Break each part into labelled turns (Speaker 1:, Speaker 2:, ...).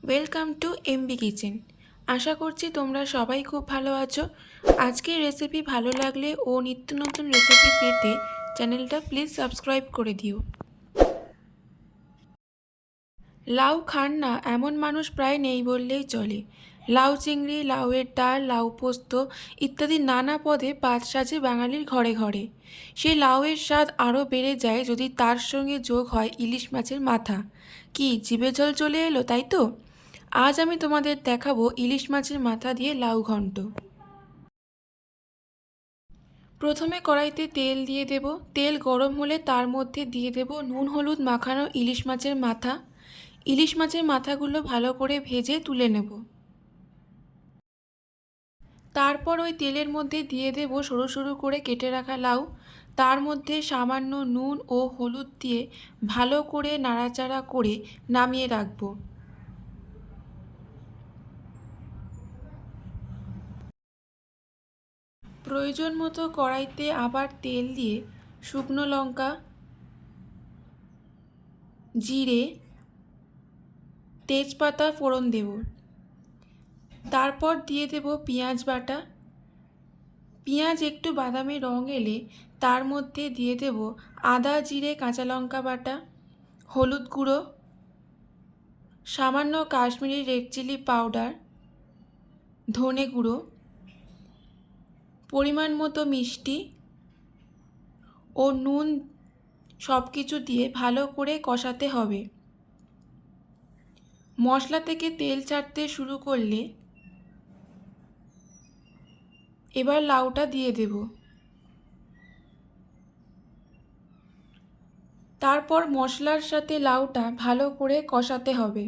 Speaker 1: Welcome to MB kitchen. আশা করছি তোমরা সবাই খুব ভালো আছো। আজকের রেসিপি ভালো লাগলে ও নিত্য নতুন রেসিপি পেতে চ্যানেলটা প্লিজ সাবস্ক্রাইব করে দিও। লাউ খান না এমন মানুষ প্রায় নেই বললেই চলে। লাউ চিংড়ি, লাউয়ের ডাল, লাউ পোস্ত ইত্যাদি নানা পদে পাত সাজে বাঙালির ঘরে ঘরে। সেই লাউয়ের স্বাদ আরও বেড়ে যায় যদি তার সঙ্গে যোগ হয় ইলিশ মাছের মাথা। কি জিভে জল চলে এলো, তাই তো? আজ আমি তোমাদের দেখাবো ইলিশ মাছের মাথা দিয়ে লাউ ঘন্ট। প্রথমে কড়াইতে তেল দিয়ে দেব। তেল গরম হলে তার মধ্যে দিয়ে দেব নুন হলুদ মাখানো ইলিশ মাছের মাথা। ইলিশ মাছের মাথাগুলো ভালো করে ভেজে তুলে নেব। তারপর ওই তেলের মধ্যে দিয়ে দেব সরু সরু করে কেটে রাখা লাউ। তার মধ্যে সামান্য নুন ও হলুদ দিয়ে ভালো করে নাড়াচাড়া করে নামিয়ে রাখবো। প্রয়োজন মতো কড়াইতে আবার তেল দিয়ে শুকনো লঙ্কা, জিরে, তেজপাতা ফোড়ন দেব। তারপর দিয়ে দেব পেঁয়াজ বাটা। পেঁয়াজ একটু বাদামি রং এলে তার মধ্যে দিয়ে দেব আদা জিরে কাঁচা লঙ্কা বাটা, হলুদ গুঁড়ো, সামান্য কাশ্মীরি রেড চিলি পাউডার, ধনে গুঁড়ো, পরিমাণ মতো মিষ্টি ও নুন সব কিছু দিয়ে ভালো করে কষাতে হবে। মশলা থেকে তেল ছাড়তে শুরু করলে এবার লাউটা দিয়ে দেব। তারপর মশলার সাথে লাউটা ভালো করে কষাতে হবে।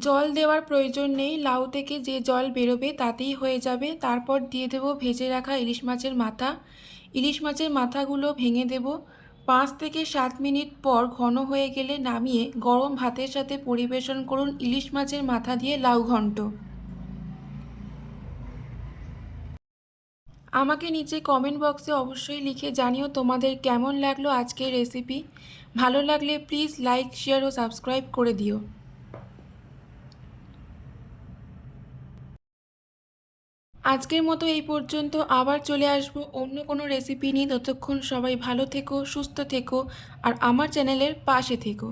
Speaker 1: জল দেওয়ার প্রয়োজন নেই, লাউ থেকে যে জল বেরোবে তাতেই হয়ে যাবে। তারপর দিয়ে দেব ভেজে রাখা ইলিশ মাছের মাথা। ইলিশ মাছের মাথাগুলো ভেঙে দেব। 5 থেকে 7 মিনিট পর ঘন হয়ে গেলে নামিয়ে গরম ভাতের সাথে পরিবেশন করুন ইলিশ মাছের মাথা দিয়ে লাউ ঘন্ট। আমাকে নিচে কমেন্ট বক্সে অবশ্যই লিখে জানিও তোমাদের কেমন লাগলো আজকের রেসিপি। ভালো লাগলে প্লিজ লাইক, শেয়ার ও সাবস্ক্রাইব করে দিও। আজকের মতো এই পর্যন্ত, আবার চলে আসবো অন্য কোনো রেসিপি নিয়ে। ততক্ষণ সবাই ভালো থেকো, সুস্থ থেকো আর আমার চ্যানেলের পাশে থেকো।